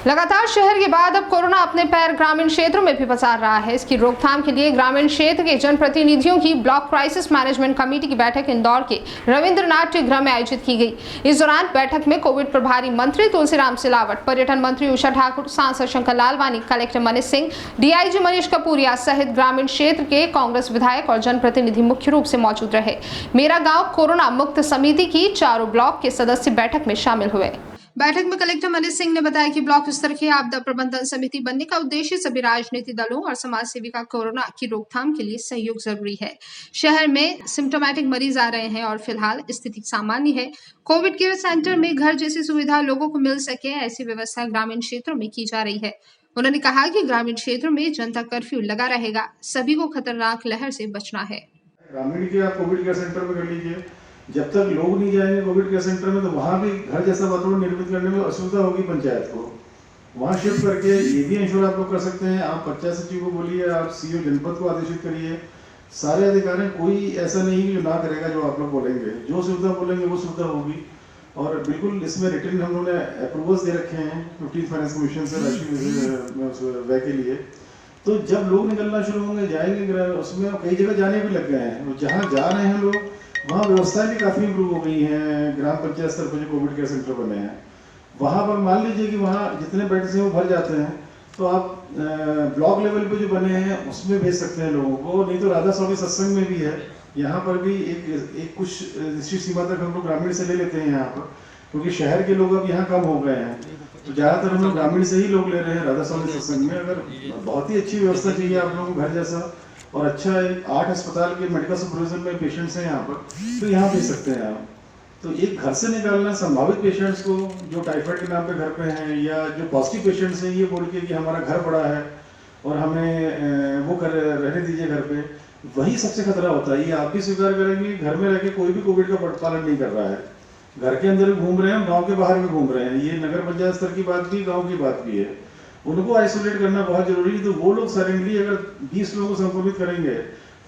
लगातार शहर के बाद अब कोरोना अपने पैर ग्रामीण क्षेत्रों में भी पसार रहा है। इसकी रोकथाम के लिए ग्रामीण क्षेत्र के जनप्रतिनिधियों की ब्लॉक क्राइसिस मैनेजमेंट कमेटी की बैठक इंदौर के रविंद्रनाथ गृह में आयोजित की गई। इस दौरान बैठक में कोविड प्रभारी मंत्री तुलसीराम सिलावट, पर्यटन मंत्री उषा ठाकुर, सांसद शंकर लालवानी, कलेक्टर मनीष सिंह, डीआईजी मनीष कपूरिया सहित ग्रामीण क्षेत्र के कांग्रेस विधायक और जनप्रतिनिधि मुख्य रूप से मौजूद रहे। मेरा गाँव कोरोना मुक्त समिति की चारों ब्लॉक के सदस्य बैठक में शामिल हुए। बैठक में कलेक्टर मनीष सिंह ने बताया कि ब्लॉक स्तर की आपदा प्रबंधन समिति बनने का उद्देश्य सभी राजनीतिक दलों और समाज सेवी का कोरोना की रोकथाम के लिए सहयोग जरूरी है। शहर में सिम्टोमेटिक मरीज आ रहे हैं और फिलहाल स्थिति सामान्य है। कोविड केयर सेंटर में घर जैसी सुविधा लोगों को मिल सके, ऐसी व्यवस्था ग्रामीण क्षेत्रों में की जा रही है। उन्होंने कहा कि ग्रामीण क्षेत्रों में जनता कर्फ्यू लगा रहेगा, सभी को खतरनाक लहर से बचना है। ग्रामीण के आप कोविड केयर सेंटर में कर लीजिए, जब तक लोग नहीं जाएंगे कोविड केयर सेंटर में तो वहाँ भी घर जैसा वातावरण निर्मित करने में असुविधा होगी पंचायत को। वहाँ शिफ्ट करके ये भी इंश्योर आप लोग कर सकते हैं। आप पंचायत सचिव को बोलिए, आप सीओ जनपद को आदेशित करिए, सारे अधिकारी, कोई ऐसा नहीं कि जो ना करेगा। जो आप लोग बोलेंगे, जो सुविधा बोलेंगे वो सुविधा होगी। और बिल्कुल इसमें रिटर्न हम लोगों ने अप्रूवल्स दे रखे हैं 15th फाइनेंस कमीशन से राशि व्यय के लिए। तो जब लोग निकलना शुरू होंगे, जाएंगे, उसमें कई जगह जाने भी लग गए हैं। जहाँ जा रहे हैं लोग वहाँ व्यवस्थाएं भी काफ़ी इम्प्रूव हो गई हैं। ग्राम पंचायत स्तर पर जो कोविड केयर सेंटर बने हैं, वहाँ पर मान लीजिए कि वहाँ जितने बेड्स हैं वो भर जाते हैं, तो आप ब्लॉक लेवल पे जो बने हैं उसमें भेज सकते हैं लोगों को। नहीं तो राधा स्वामी सत्संग में भी है, यहाँ पर भी एक कुछ निश्चित सीमा तक हम लोग ग्रामीण से ले लेते हैं यहाँ पर, क्योंकि शहर के लोग अब यहाँ कम हो गए हैं। तो ज़्यादातर हम लोग ग्रामीण से ही लोग ले रहे हैं राधा स्वामी सत्संग में। अगर बहुत ही अच्छी व्यवस्था चाहिए आप लोगों को, घर जैसा और अच्छा 8 अस्पताल के मेडिकल सुपरविजन में पेशेंट्स हैं यहाँ पर, तो यहाँ भेज सकते हैं आप। तो एक घर से निकालना संभावित पेशेंट्स को जो टाइफाइड के नाम पे घर पे हैं, या जो पॉजिटिव पेशेंट्स हैं, ये बोल के कि हमारा घर बड़ा है और हमें वो कर रहने दीजिए घर पे, वही सबसे खतरा होता है। ये आप भी स्वीकार करेंगे, घर में रह के कोई भी कोविड का पालन नहीं कर रहा है, घर के अंदर भी घूम रहे हैं, गाँव के बाहर भी घूम रहे हैं। ये नगर पंचायत स्तर की बात भी, गाँव की बात भी है। उनको आइसोलेट करना बहुत जरूरी है। तो वो लोग सडनली अगर 20 लोगों को संक्रमित करेंगे,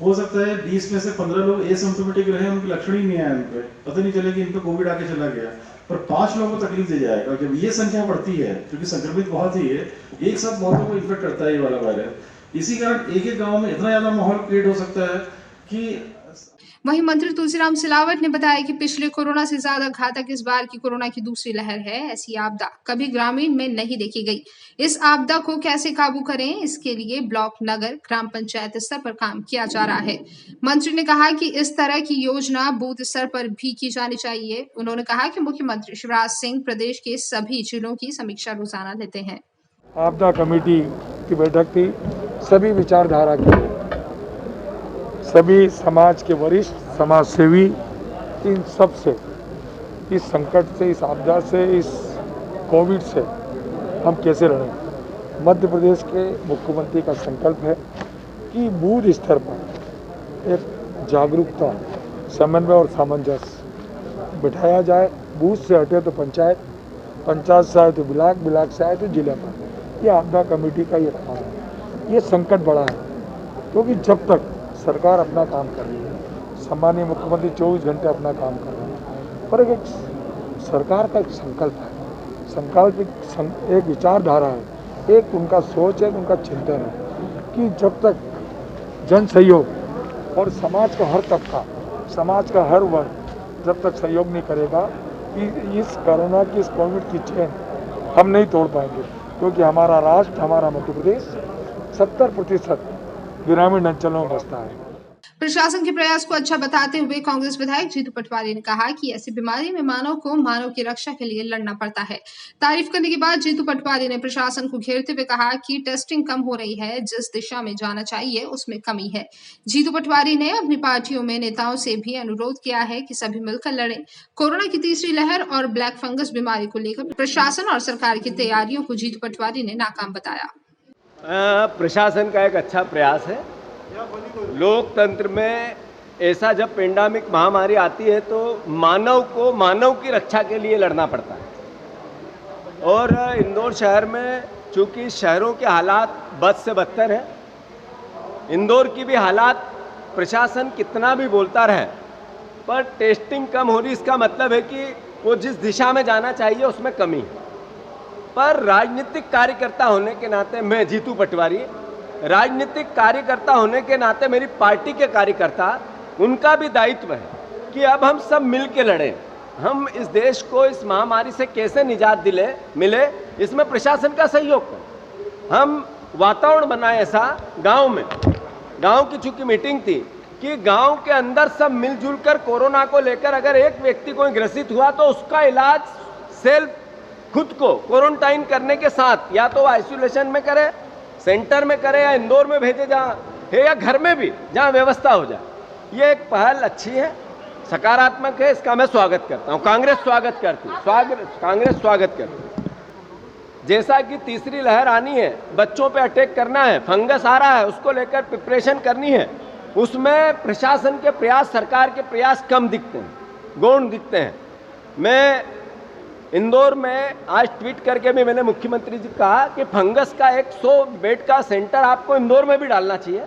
हो सकता है 20 में से 15 लोग एसिम्प्टोमेटिक रहे, उनके लक्षण ही नहीं आए, उनपे पता नहीं चले कि इन पे कोविड आके चला गया, पर 5 लोगों को तकलीफ दे जाएगा। जब ये संख्या बढ़ती है, क्योंकि संक्रमित बहुत ही है, एक साथ बहुतों को इन्फेक्ट करता है ये वाला वायरस। इसी कारण एक एक गाँव में इतना ज्यादा माहौल क्रिएट हो सकता है कि। वहीं मंत्री तुलसीराम सिलावट ने बताया कि पिछले कोरोना से ज्यादा घातक इस बार की कोरोना की दूसरी लहर है। ऐसी आपदा कभी ग्रामीण में नहीं देखी गई। इस आपदा को कैसे काबू करें, इसके लिए ब्लॉक, नगर, ग्राम पंचायत स्तर पर काम किया जा रहा है। मंत्री ने कहा कि इस तरह की योजना बूथ स्तर पर भी की जानी चाहिए। उन्होंने कहा कि मुख्यमंत्री शिवराज सिंह प्रदेश के सभी जिलों की समीक्षा रोजाना लेते हैं। आपदा कमेटी की बैठक थी, सभी विचारधारा के, सभी समाज के वरिष्ठ, समाज सेवी, इन सब से इस संकट से, इस आपदा से, इस कोविड से हम कैसे लड़ें। मध्य प्रदेश के मुख्यमंत्री का संकल्प है कि बूथ स्तर पर एक जागरूकता, समन्वय और सामंजस्य बिठाया जाए। बूथ से हटे तो पंचायत, पंचायत से आए तो ब्लॉक, ब्लॉक से आए तो जिला पर। ये आपदा कमेटी का ये काम है। ये संकट बड़ा है, क्योंकि जब तक सरकार अपना काम कर रही है, सम्मानीय मुख्यमंत्री 24 घंटे अपना काम कर रहे हैं, पर एक सरकार का एक संकल्प है, संकल्प एक विचारधारा है, एक उनका सोच है, उनका चिंतन है कि जब तक जन सहयोग और समाज का हर तबका, समाज का हर वर्ग जब तक सहयोग नहीं करेगा, कि इस कोरोना की, इस कोविड की चेन हम नहीं तोड़ पाएंगे। क्योंकि हमारा राष्ट्र, हमारा मध्य प्रदेश 70% ग्रामीण अंचलों में बसता है। प्रशासन के प्रयास को अच्छा बताते हुए कांग्रेस विधायक जीतू पटवारी ने कहा कि ऐसी बीमारी में मानव को मानव की रक्षा के लिए लड़ना पड़ता है। तारीफ करने के बाद जीतू पटवारी ने प्रशासन को घेरते हुए कहा कि टेस्टिंग कम हो रही है, जिस दिशा में जाना चाहिए उसमें कमी है। जीतू पटवारी ने अपनी पार्टियों में नेताओं से भी अनुरोध किया है कि सभी मिलकर लड़ें। कोरोना की तीसरी लहर और ब्लैक फंगस बीमारी को लेकर प्रशासन और सरकार की तैयारियों को जीतू पटवारी ने नाकाम बताया। प्रशासन का एक अच्छा प्रयास है। लोकतंत्र में ऐसा जब पेंडेमिक महामारी आती है तो मानव को मानव की रक्षा के लिए लड़ना पड़ता है। और इंदौर शहर में चूंकि शहरों के हालात बद से बदतर हैं, इंदौर की भी हालात प्रशासन कितना भी बोलता रहे, पर टेस्टिंग कम हो रही, इसका मतलब है कि वो जिस दिशा में जाना चाहिए उसमें कमी है। पर राजनीतिक कार्यकर्ता होने के नाते, मैं जीतू पटवारी, राजनीतिक कार्यकर्ता होने के नाते मेरी पार्टी के कार्यकर्ता, उनका भी दायित्व है कि अब हम सब मिल के लड़ें। हम इस देश को इस महामारी से कैसे निजात मिले, इसमें प्रशासन का सहयोग करें। हम वातावरण बनाए ऐसा गांव की चूंकि मीटिंग थी कि गांव के अंदर सब मिलजुल कर कोरोना को लेकर अगर एक व्यक्ति को ग्रसित हुआ तो उसका इलाज सेल्फ खुद को क्वारंटाइन करने के साथ या तो आइसोलेशन में करे, सेंटर में करे, या इंदौर में भेजे जहाँ है, या घर में भी जहाँ व्यवस्था हो जाए। ये एक पहल अच्छी है, सकारात्मक है, इसका मैं स्वागत करता हूँ। कांग्रेस स्वागत करती है। जैसा कि तीसरी लहर आनी है, बच्चों पे अटैक करना है, फंगस आ रहा है, उसको लेकर प्रिपरेशन करनी है, उसमें प्रशासन के प्रयास, सरकार के प्रयास कम दिखते हैं, गौण दिखते हैं। मैं इंदौर में आज ट्वीट करके भी मैंने मुख्यमंत्री जी कहा कि फंगस का 100 बेड का सेंटर आपको इंदौर में भी डालना चाहिए।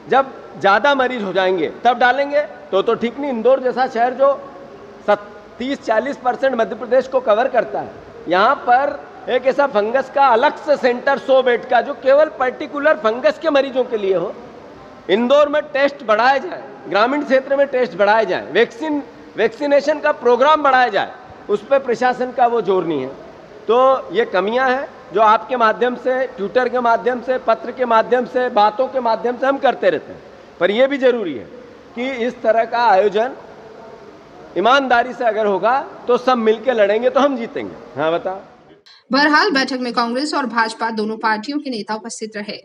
जब ज़्यादा मरीज हो जाएंगे तब डालेंगे तो ठीक नहीं। इंदौर जैसा शहर जो 30-40% मध्य प्रदेश को कवर करता है, यहाँ पर एक ऐसा फंगस का अलग से सेंटर 100 बेड का जो केवल पर्टिकुलर फंगस के मरीजों के लिए हो। इंदौर में टेस्ट बढ़ाया जाए, ग्रामीण क्षेत्र में टेस्ट बढ़ाए जाए, वैक्सीनेशन का प्रोग्राम बढ़ाया जाए, उस पर प्रशासन का वो जोर नहीं है। तो ये कमियां हैं जो आपके माध्यम से, ट्विटर के माध्यम से, पत्र के माध्यम से, बातों के माध्यम से हम करते रहते हैं। पर यह भी जरूरी है कि इस तरह का आयोजन ईमानदारी से अगर होगा तो सब मिलकर लड़ेंगे तो हम जीतेंगे। हाँ बताओ। बहरहाल बैठक में कांग्रेस और भाजपा दोनों पार्टियों के नेता उपस्थित रहे।